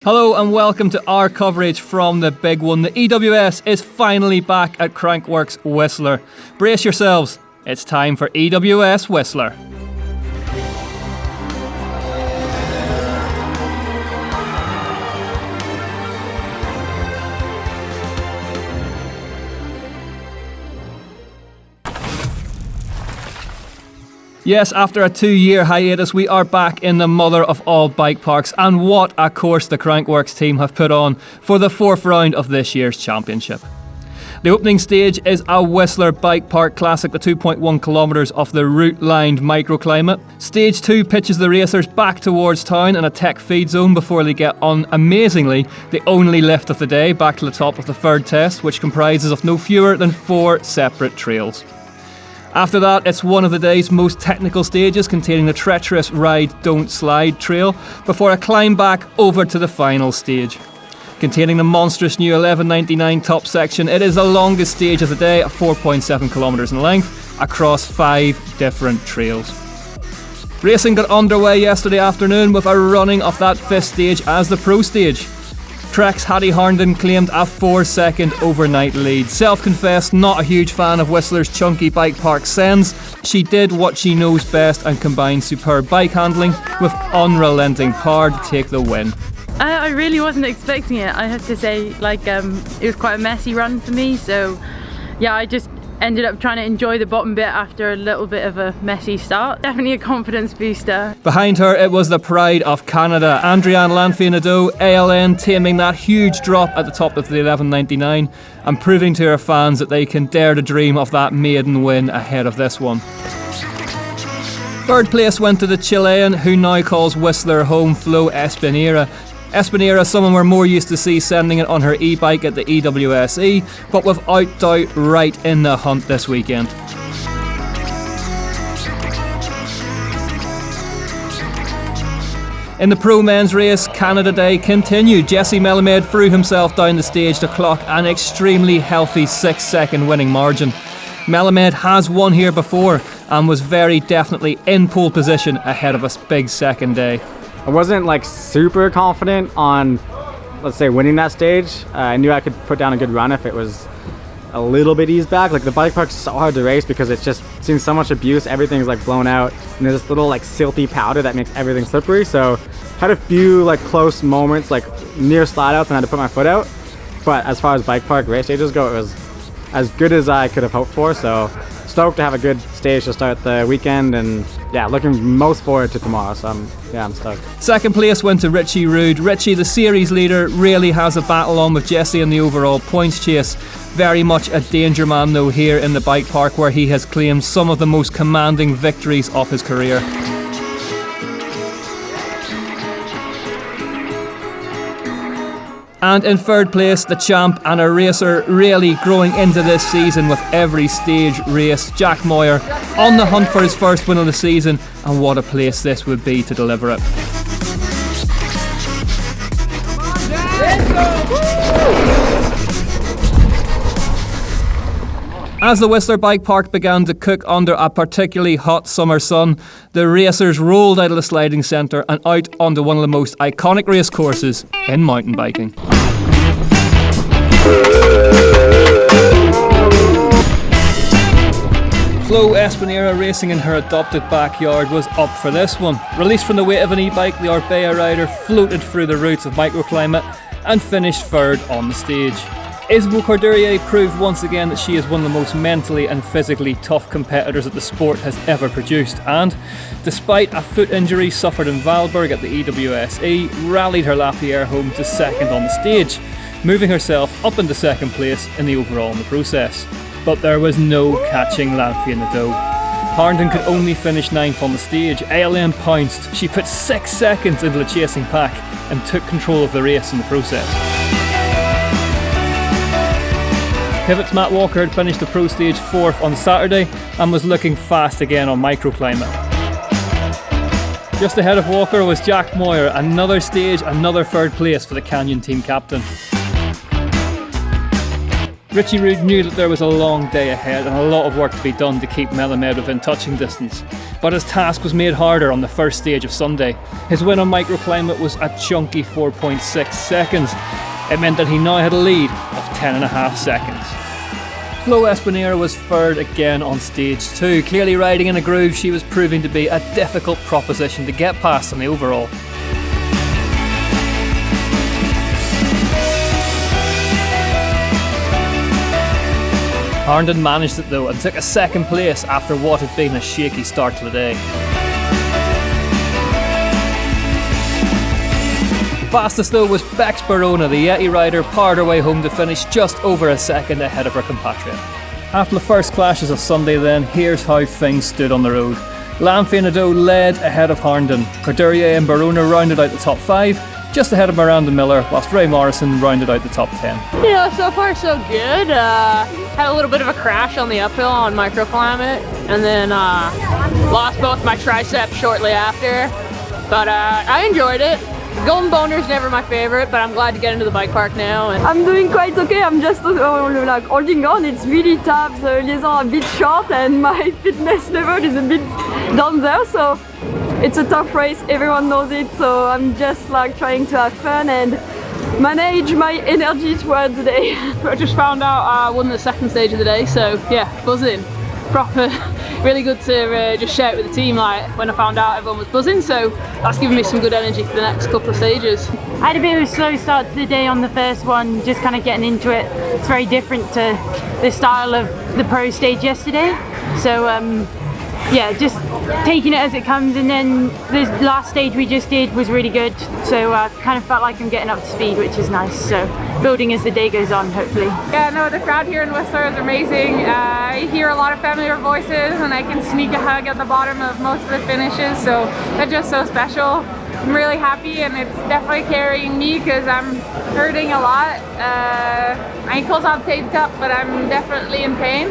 Hello and welcome to our coverage from the big one. The EWS is finally back at Crankworx Whistler. Brace yourselves, it's time for EWS Whistler. Yes, after a 2-year hiatus, we are back in the mother of all bike parks, and what a course the Crankworx team have put on for the 4th round of this year's championship. The opening stage is a Whistler Bike Park Classic, the 2.1 kilometres of the route-lined microclimate. Stage 2 pitches the racers back towards town in a tech feed zone before they get on, amazingly, the only lift of the day back to the top of the third test, which comprises of no fewer than 4 separate trails. After that, it's one of the day's most technical stages, containing the treacherous Ride Don't Slide trail, before a climb back over to the final stage. Containing the monstrous new 1199 top section, it is the longest stage of the day at 4.7 kilometres in length, across 5 different trails. Racing got underway yesterday afternoon with a running of that 5th stage as the pro stage. Trek's Hattie Harnden claimed a 4-second overnight lead. Self-confessed not a huge fan of Whistler's chunky bike park sends, she did what she knows best and combined superb bike handling with unrelenting power to take the win. I really wasn't expecting it. I have to say, it was quite a messy run for me, so yeah, I just ended up trying to enjoy the bottom bit after a little bit of a messy start. Definitely a confidence booster. Behind her, it was the pride of Canada, Andriane Lanfear-Nadeau, ALN, taming that huge drop at the top of the 1199 and proving to her fans that they can dare to dream of that maiden win ahead of this one. Third place went to the Chilean, who now calls Whistler home, Flo Espinera. Espinera, someone we're more used to see sending it on her e-bike at the EWS, but without doubt right in the hunt this weekend. In the pro men's race, Canada Day continued. Jesse Melamed threw himself down the stage to clock an extremely healthy 6-second winning margin. Melamed has won here before and was very definitely in pole position ahead of a big second day. I wasn't super confident on, let's say, winning that stage. I knew I could put down a good run if it was a little bit eased back. The bike park's so hard to race because it's just seen so much abuse. Everything's blown out, and there's this little silty powder that makes everything slippery. So had a few close moments near slide outs and had to put my foot out. But as far as bike park race stages go, it was as good as I could have hoped for. So stoked to have a good stage to start the weekend, and yeah, looking most forward to tomorrow, so I'm stoked. Second place went to Richie Rude. Richie, the series leader, really has a battle on with Jesse in the overall points chase. Very much a danger man though here in the bike park, where he has claimed some of the most commanding victories of his career. And in third place, the champ and a racer really growing into this season with every stage race, Jack Moyer, on the hunt for his first win of the season, and what a place this would be to deliver it. As the Whistler Bike Park began to cook under a particularly hot summer sun, the racers rolled out of the sliding centre and out onto one of the most iconic race courses in mountain biking. Flo Espinera, racing in her adopted backyard, was up for this one. Released from the weight of an e-bike, the Orbea rider floated through the roots of microclimate and finished third on the stage. Isabelle Courdurier proved once again that she is one of the most mentally and physically tough competitors that the sport has ever produced, and despite a foot injury suffered in Valberg at the EWS, rallied her Lapierre home to second on the stage, moving herself up into second place in the overall in the process. But there was no catching Lanfear-Nadeau. Harnden could only finish 9th on the stage. ALN pounced. She put 6 seconds into the chasing pack and took control of the race in the process. Pivot's Matt Walker had finished the pro stage 4th on Saturday and was looking fast again on microclimate. Just ahead of Walker was Jack Moyer, another stage, another third place for the Canyon team captain. Richie Rude knew that there was a long day ahead and a lot of work to be done to keep Melamed within touching distance, but his task was made harder on the first stage of Sunday. His win on microclimate was a chunky 4.6 seconds. It meant that he now had a lead of 10.5 seconds. Flo Espinera was third again on stage 2. Clearly riding in a groove, she was proving to be a difficult proposition to get past on the overall. Harnden managed it though and took a second place after what had been a shaky start to the day. Fastest though was Bex Barona. The Yeti rider powered her way home to finish just over a second ahead of her compatriot. After the first clashes of Sunday then, here's how things stood on the road. Lanfear Nadeau led ahead of Harnden. Couturier and Barona rounded out the top 5, just ahead of Miranda Miller, whilst Ray Morrison rounded out the top 10. You know, so far so good. Had a little bit of a crash on the uphill on microclimate, and then lost both my triceps shortly after. But I enjoyed it. Golden Boner's never my favorite, but I'm glad to get into the bike park now. And I'm doing quite okay. I'm just like holding on. It's really tough. The liaison are a bit short and my fitness level is a bit down there. So it's a tough race. Everyone knows it. So I'm just like trying to have fun and manage my energy towards the day. I just found out I won the second stage of the day. So yeah, buzzing. Proper. Really good to just share it with the team like when I found out everyone was buzzing, so that's given me some good energy for the next couple of stages. I had a bit of a slow start to the day on the first one, just kind of getting into it. It's very different to the style of the pro stage yesterday, so yeah, just taking it as it comes, and then the last stage we just did was really good, so I kind of felt like I'm getting up to speed, which is nice, so building as the day goes on, hopefully. Yeah, no, the crowd here in Whistler is amazing. I hear a lot of familiar voices and I can sneak a hug at the bottom of most of the finishes, so that's just so special. I'm really happy, and it's definitely carrying me because I'm hurting a lot. My ankles are taped up, but I'm definitely in pain.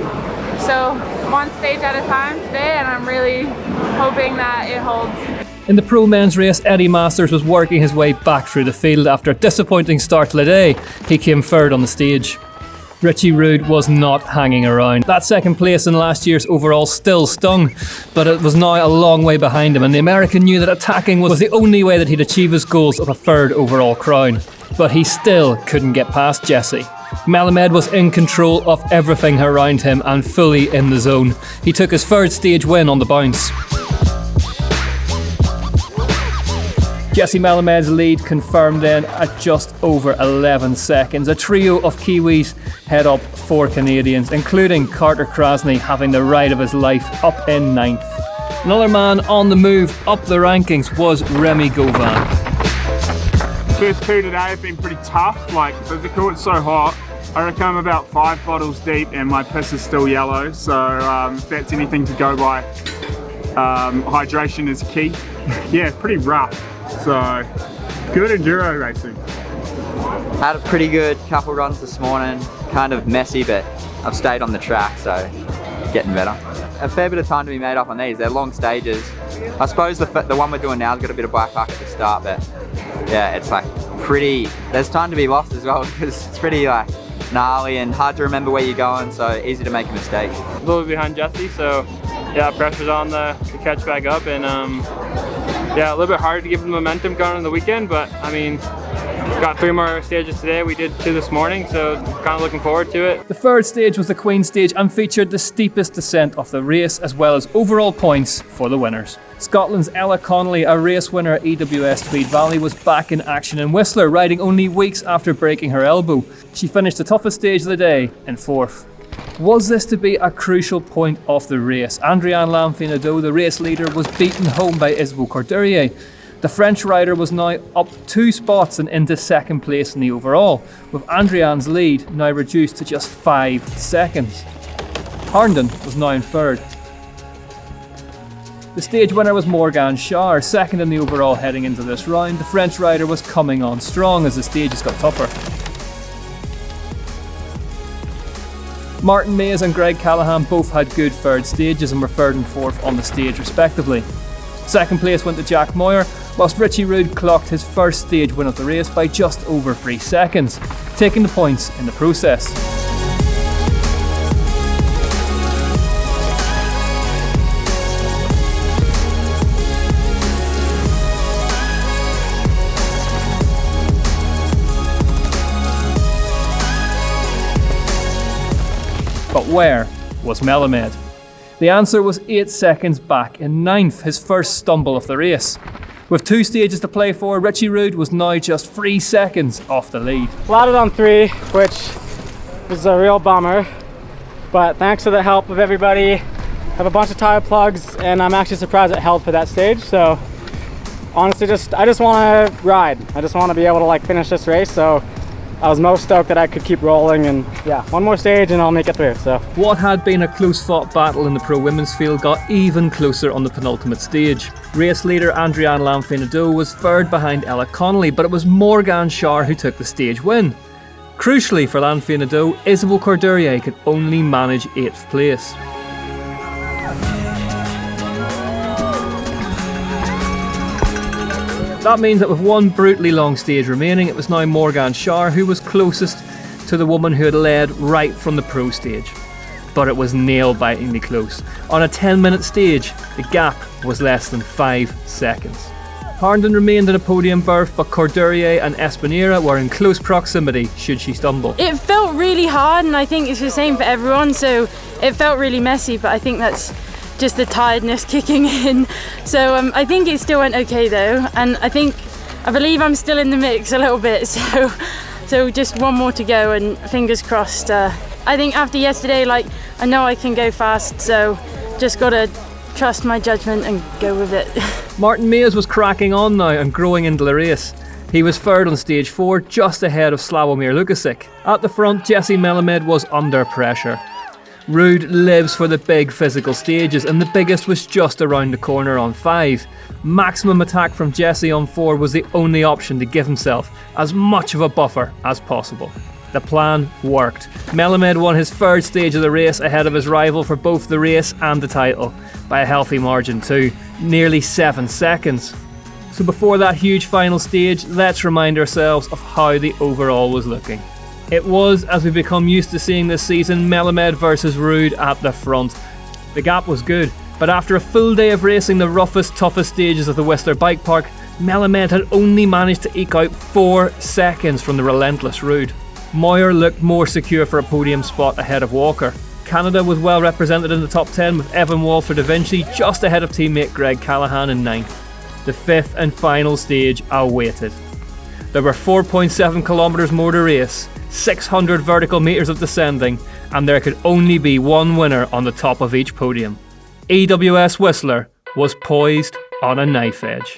So one stage at a time today, and I'm really hoping that it holds. In the pro men's race, Eddie Masters was working his way back through the field after a disappointing start to the day. He came third on the stage. Richie Rude was not hanging around. That second place in last year's overall still stung, but it was now a long way behind him, and the American knew that attacking was the only way that he'd achieve his goals of a third overall crown. But he still couldn't get past Jesse. Melamed was in control of everything around him and fully in the zone. He took his third stage win on the bounce. Jesse Melamed's lead confirmed then at just over 11 seconds. A trio of Kiwis head up 4 Canadians, including Carter Krasny having the ride of his life up in 9th. Another man on the move up the rankings was Remy Gauvin. First 2 today have been pretty tough, like the court's so hot. I reckon I'm about 5 bottles deep and my piss is still yellow, so if that's anything to go by, hydration is key. Yeah, pretty rough. So, good enduro racing. Had a pretty good couple runs this morning, kind of messy, but I've stayed on the track, so getting better. A fair bit of time to be made up on these. They're long stages. I suppose the one we're doing now has got a bit of bike park at the start, but yeah, it's like pretty, there's time to be lost as well because it's pretty like gnarly and hard to remember where you're going, so easy to make a mistake. A little bit behind Jesse, so yeah, pressure's on to catch back up, and yeah, a little bit hard to give the momentum going on the weekend, but I mean, got 3 more stages today. We did 2 this morning, so kind of looking forward to it. The third stage was the Queen stage and featured the steepest descent of the race, as well as overall points for the winners. Scotland's Ella Connolly, a race winner at EWS Tweed Valley, was back in action in Whistler, riding only weeks after breaking her elbow. She finished the toughest stage of the day in 4th. Was this to be a crucial point of the race? Andriane Lanfear-Nadeau, the race leader, was beaten home by Isabelle Couturier. The French rider was now up 2 spots and into second place in the overall, with Andriane's lead now reduced to just 5 seconds. Harnden was now in third. The stage winner was Morgane Schauer, second in the overall heading into this round. The French rider was coming on strong as the stages got tougher. Martin Mays and Greg Callahan both had good third stages and were 3rd and 4th on the stage respectively. Second place went to Jack Moyer, whilst Richie Rude clocked his first stage win of the race by just over 3 seconds, taking the points in the process. But where was Melamed? The answer was 8 seconds back in 9th, his first stumble of the race. With 2 stages to play for, Richie Rude was now just 3 seconds off the lead. Landed on 3, which was a real bummer, but thanks to the help of everybody, I have a bunch of tire plugs, and I'm actually surprised it held for that stage. So honestly, I just want to ride. I just want to be able to like finish this race. So I was most stoked that I could keep rolling, and yeah, one more stage and I'll make it through. So what had been a close fought battle in the pro women's field got even closer on the penultimate stage. Race leader Adrienne Lamfinado was third behind Ella Connolly, but it was Morgan Schär who took the stage win. Crucially for Lamfinado, Isabelle Courdurier could only manage 8th place. That means that with one brutally long stage remaining, it was now Morgan Schär who was closest to the woman who had led right from the pro stage. But it was nail-bitingly close. On a 10-minute stage, the gap was less than 5 seconds. Harnden remained in a podium berth, but Courdurier and Espinera were in close proximity should she stumble. It felt really hard, and I think it's the same for everyone, so it felt really messy, but I think that's just the tiredness kicking in. So I think it still went okay though, and I believe I'm still in the mix a little bit, so just one more to go, and fingers crossed. I think after yesterday, I know I can go fast, so just gotta trust my judgment and go with it. Martin Maes was cracking on now and growing into the race. He was third on stage 4, just ahead of Sławomir Lukasik. At the front, Jesse Melamed was under pressure. Rude lives for the big physical stages, and the biggest was just around the corner on 5. Maximum attack from Jesse on 4 was the only option to give himself as much of a buffer as possible. The plan worked. Melamed won his 3rd stage of the race ahead of his rival for both the race and the title, by a healthy margin too, nearly 7 seconds. So before that huge final stage, let's remind ourselves of how the overall was looking. It was, as we've become used to seeing this season, Melamed versus Rude at the front. The gap was good, but after a full day of racing the roughest, toughest stages of the Whistler Bike Park, Melamed had only managed to eke out 4 seconds from the relentless Rude. Moyer looked more secure for a podium spot ahead of Walker. Canada was well represented in the top 10 with Evan Walford Da Vinci just ahead of teammate Greg Callahan in 9th. The 5th and final stage awaited. There were 4.7 kilometres more to race, 600 vertical metres of descending, and there could only be one winner on the top of each podium. EWS Whistler was poised on a knife edge.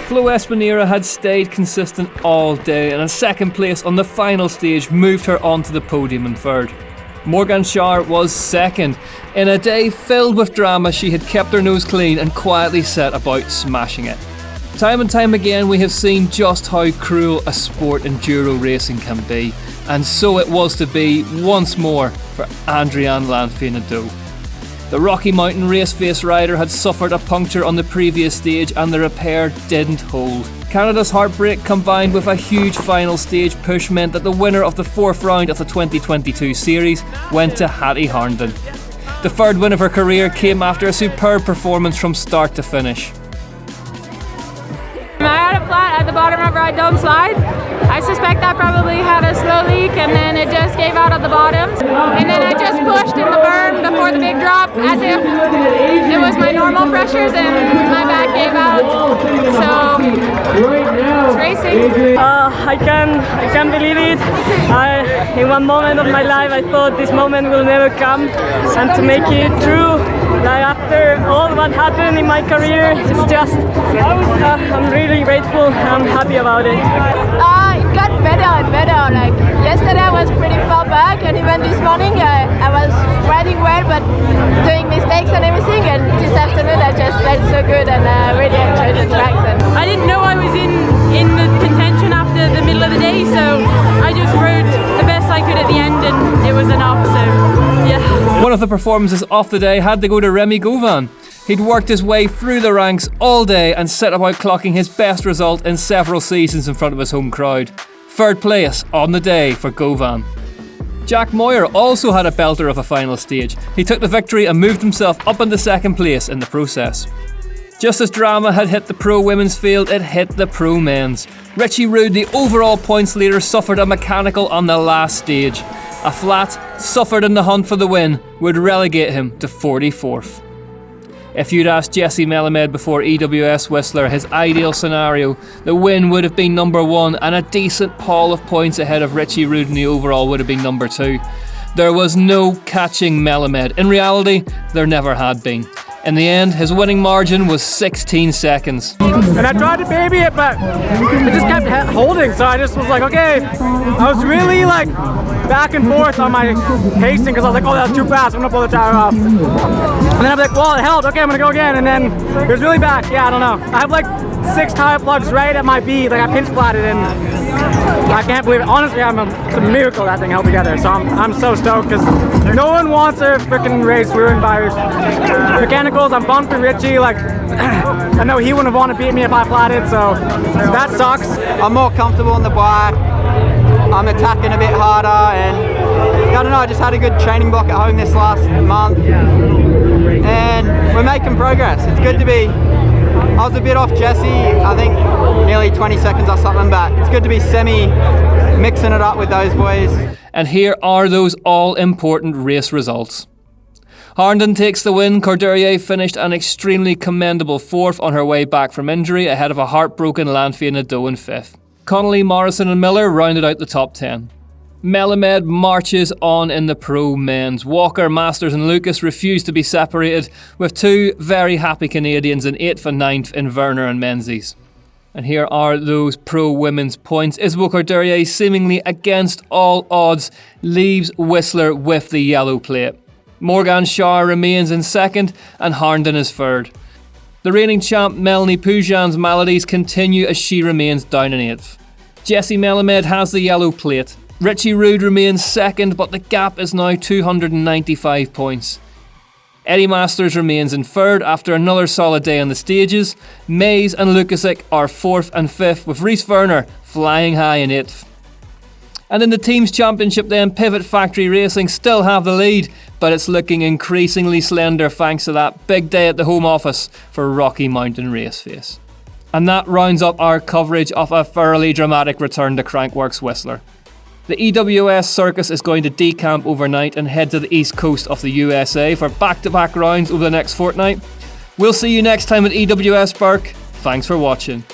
Flo Espinera had stayed consistent all day, and in 2nd place on the final stage moved her onto the podium in 3rd. Morgan Schär was 2nd. In a day filled with drama, she had kept her nose clean and quietly set about smashing it. Time and time again we have seen just how cruel a sport enduro racing can be, and so it was to be once more for Adrienne Lamfinado. The Rocky Mountain race-face rider had suffered a puncture on the previous stage, and the repair didn't hold. Canada's heartbreak combined with a huge final stage push meant that the winner of the 4th round of the 2022 series went to Hattie Harnden. The 3rd win of her career came after a superb performance from start to finish. I had a flat at the bottom of Ride Don't Slide. I suspect I probably had a slow leak, and then it just gave out at the bottom. And then I just pushed in the berm before the big drop as if it was my normal pressures, and my back gave out. So it's racing. I can't believe it. In one moment of my life I thought this moment will never come, and to make it true, after all what happened in my career, it's just I'm really grateful. I'm happy about it. It got better and better. Yesterday I was pretty far back, and even this morning I was riding well but doing mistakes and everything, and this afternoon I just felt so good, and I really enjoyed the tracks. And I didn't know I was in the contention after the middle of the day, so I just rode the best I could at the end, and it was enough, so yeah. One of the performances of the day had to go to Remy Govan. He'd worked his way through the ranks all day and set about clocking his best result in several seasons in front of his home crowd. 3rd place on the day for Govan. Jack Moyer also had a belter of a final stage. He took the victory and moved himself up into second place in the process. Just as drama had hit the pro women's field, it hit the pro men's. Richie Rude, the overall points leader, suffered a mechanical on the last stage. A flat, suffered in the hunt for the win, would relegate him to 44th. If you'd asked Jesse Melamed before EWS Whistler his ideal scenario, the win would have been number 1 and a decent haul of points ahead of Richie Rude in the overall would have been number 2. There was no catching Melamed. In reality, there never had been. In the end, his winning margin was 16 seconds. And I tried to baby it, but it just kept holding, so I just was like, okay. I was really like back and forth on my pacing because I was like, oh, that's too fast, I'm gonna pull the tire off. And then I'm like, well, it held, okay, I'm gonna go again. And then it was really back, yeah, I don't know. I have like 6 tire plugs right at my bead, like I pinch platted, and I can't believe it. Honestly, it's a miracle that thing held together. So I'm so stoked because no one wants a freaking race ruined by mechanicals. I'm bummed for Richie. Like, I know he wouldn't have wanted to beat me if I flatted, so that sucks. I'm more comfortable on the bike. I'm attacking a bit harder, and I don't know, I just had a good training block at home this last month, and we're making progress. It's good to be. I was a bit off Jesse, I think nearly 20 seconds or something, but it's good to be mixing it up with those boys. And here are those all-important race results. Harnden takes the win. Courdurier finished an extremely commendable 4th on her way back from injury, ahead of a heartbroken Lanfia Nadeau in 5th. Connolly, Morrison and Miller rounded out the top 10. Melamed marches on in the pro men's. Walker, Masters and Lucas refuse to be separated, with 2 very happy Canadians in 8th and 9th in Werner and Menzies. And here are those pro women's points. Isabelle Courdurier, seemingly against all odds, leaves Whistler with the yellow plate. Morgan Schauer remains in 2nd and Harnden is 3rd. The reigning champ Melanie Pujan's maladies continue as she remains down in 8th. Jesse Melamed has the yellow plate. Richie Rude remains 2nd, but the gap is now 295 points. Eddie Masters remains in 3rd after another solid day on the stages. Mays and Lukasic are 4th and 5th, with Rhys Werner flying high in 8th. And in the team's championship then, Pivot Factory Racing still have the lead, but it's looking increasingly slender thanks to that big day at the home office for Rocky Mountain Raceface. And that rounds up our coverage of a thoroughly dramatic return to Crankworx Whistler. The EWS circus is going to decamp overnight and head to the east coast of the USA for back-to-back rounds over the next fortnight. We'll see you next time at EWS Burke. Thanks for watching.